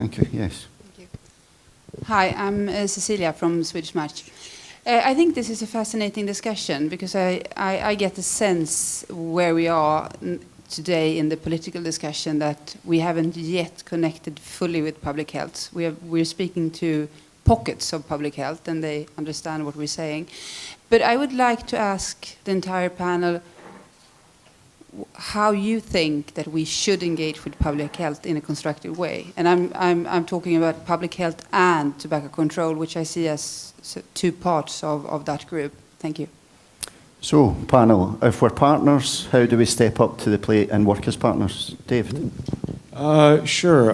Thank you. Yes. Thank you. Hi, I'm Cecilia from Swedish Match. I think this is a fascinating discussion because I get the sense where we are today in the political discussion that we haven't yet connected fully with public health. We're speaking to pockets of public health and they understand what we're saying. But I would like to ask the entire panel how you think that we should engage with public health in a constructive way. And I'm talking about public health and tobacco control, which I see as two parts of that group. Thank you. So, panel, if we're partners, how do we step up to the plate and work as partners? David? Sure.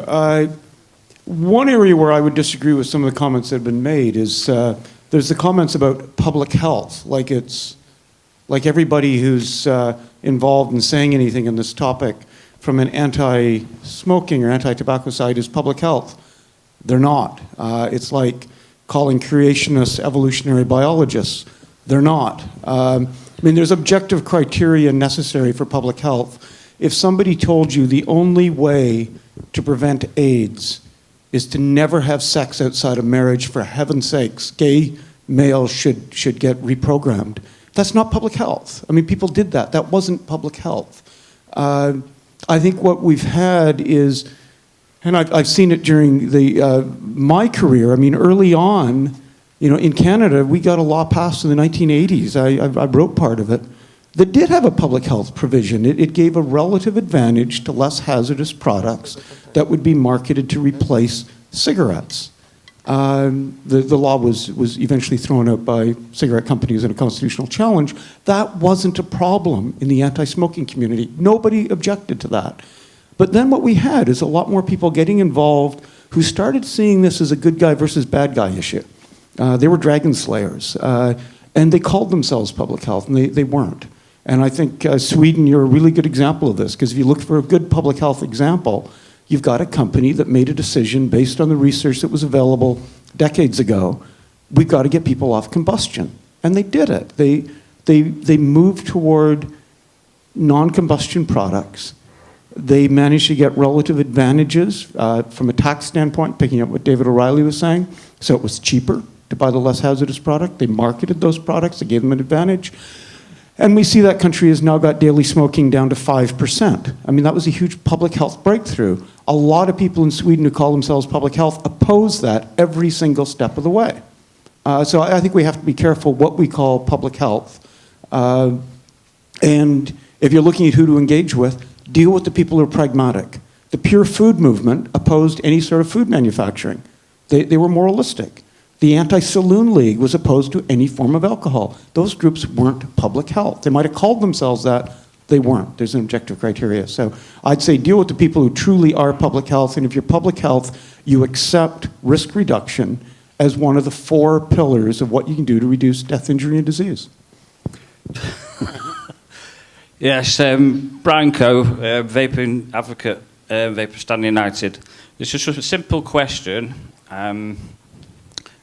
One area where I would disagree with some of the comments that have been made is there's the comments about public health, like everybody who's involved in saying anything on this topic from an anti-smoking or anti-tobacco side is public health. They're not. It's like calling creationists evolutionary biologists. They're not. I mean, there's objective criteria necessary for public health. If somebody told you the only way to prevent AIDS is to never have sex outside of marriage, for heaven's sakes, gay males should get reprogrammed. That's not public health. I mean, people did that. That wasn't public health. I think what we've had is, and I've seen it during my career. I mean, early on, you know, in Canada, we got a law passed in the 1980s. I wrote part of it that did have a public health provision. It gave a relative advantage to less hazardous products that would be marketed to replace cigarettes. The law was eventually thrown out by cigarette companies in a constitutional challenge. That wasn't a problem in the anti-smoking community. Nobody objected to that. But then what we had is a lot more people getting involved who started seeing this as a good guy versus bad guy issue. They were dragon slayers, and they called themselves public health, and they weren't. And I think Sweden, you're a really good example of this, because if you look for a good public health example, you've got a company that made a decision based on the research that was available decades ago. We've got to get people off combustion. And they did it. They moved toward non-combustion products. They managed to get relative advantages from a tax standpoint, picking up what David O'Reilly was saying. So it was cheaper to buy the less hazardous product. They marketed those products. They gave them an advantage. And we see that country has now got daily smoking down to 5%. I mean, that was a huge public health breakthrough. A lot of people in Sweden who call themselves public health oppose that every single step of the way. So I think we have to be careful what we call public health. And if you're looking at who to engage with, deal with the people who are pragmatic. The pure food movement opposed any sort of food manufacturing. They were moralistic. The Anti-Saloon League was opposed to any form of alcohol. Those groups weren't public health. They might have called themselves that. They weren't. There's an objective criteria. So I'd say deal with the people who truly are public health. And if you're public health, you accept risk reduction as one of the 4 pillars of what you can do to reduce death, injury, and disease. Yes, Brian Coe, vaping advocate, Vapor Stand United. It's just a simple question.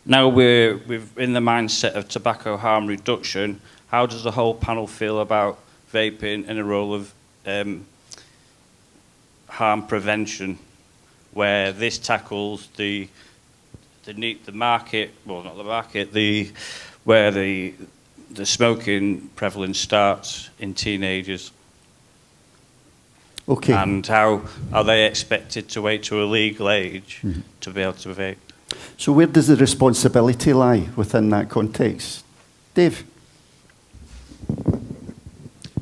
Now we're in the mindset of tobacco harm reduction. How does the whole panel feel about vaping in a role of harm prevention, where this tackles the market, well, not the market, where the smoking prevalence starts in teenagers? Okay. And how are they expected to wait to a legal age to be able to vape? So where does the responsibility lie within that context? Dave?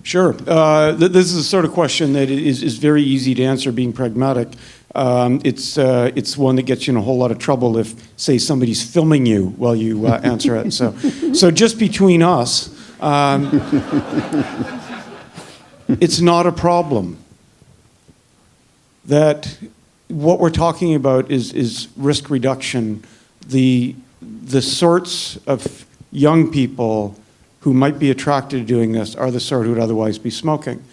Sure. This is a sort of question that is very easy to answer, being pragmatic. It's one that gets you in a whole lot of trouble if, say, somebody's filming you while you answer it. So just between us, it's not a problem. That what we're talking about is risk reduction. The sorts of young people who might be attracted to doing this are the sort who would otherwise be smoking.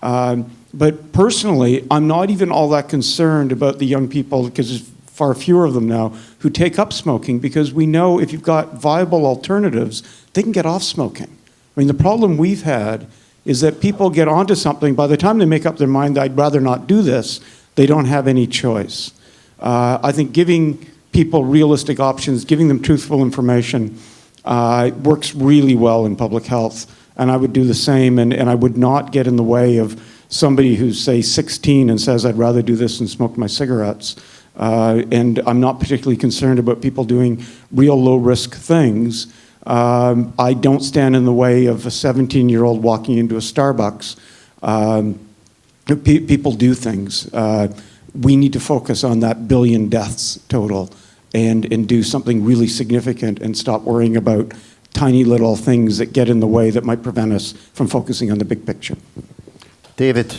But personally, I'm not even all that concerned about the young people, because there's far fewer of them now, who take up smoking, because we know if you've got viable alternatives, they can get off smoking. I mean, the problem we've had is that people get onto something, by the time they make up their mind, I'd rather not do this, they don't have any choice. I think giving people realistic options, giving them truthful information, works really well in public health. And I would do the same, and I would not get in the way of somebody who's, say, 16 and says, I'd rather do this than smoke my cigarettes. And I'm not particularly concerned about people doing real low-risk things. I don't stand in the way of a 17-year-old walking into a Starbucks. People do things. We need to focus on that billion deaths total and do something really significant and stop worrying about tiny little things that get in the way that might prevent us from focusing on the big picture. David.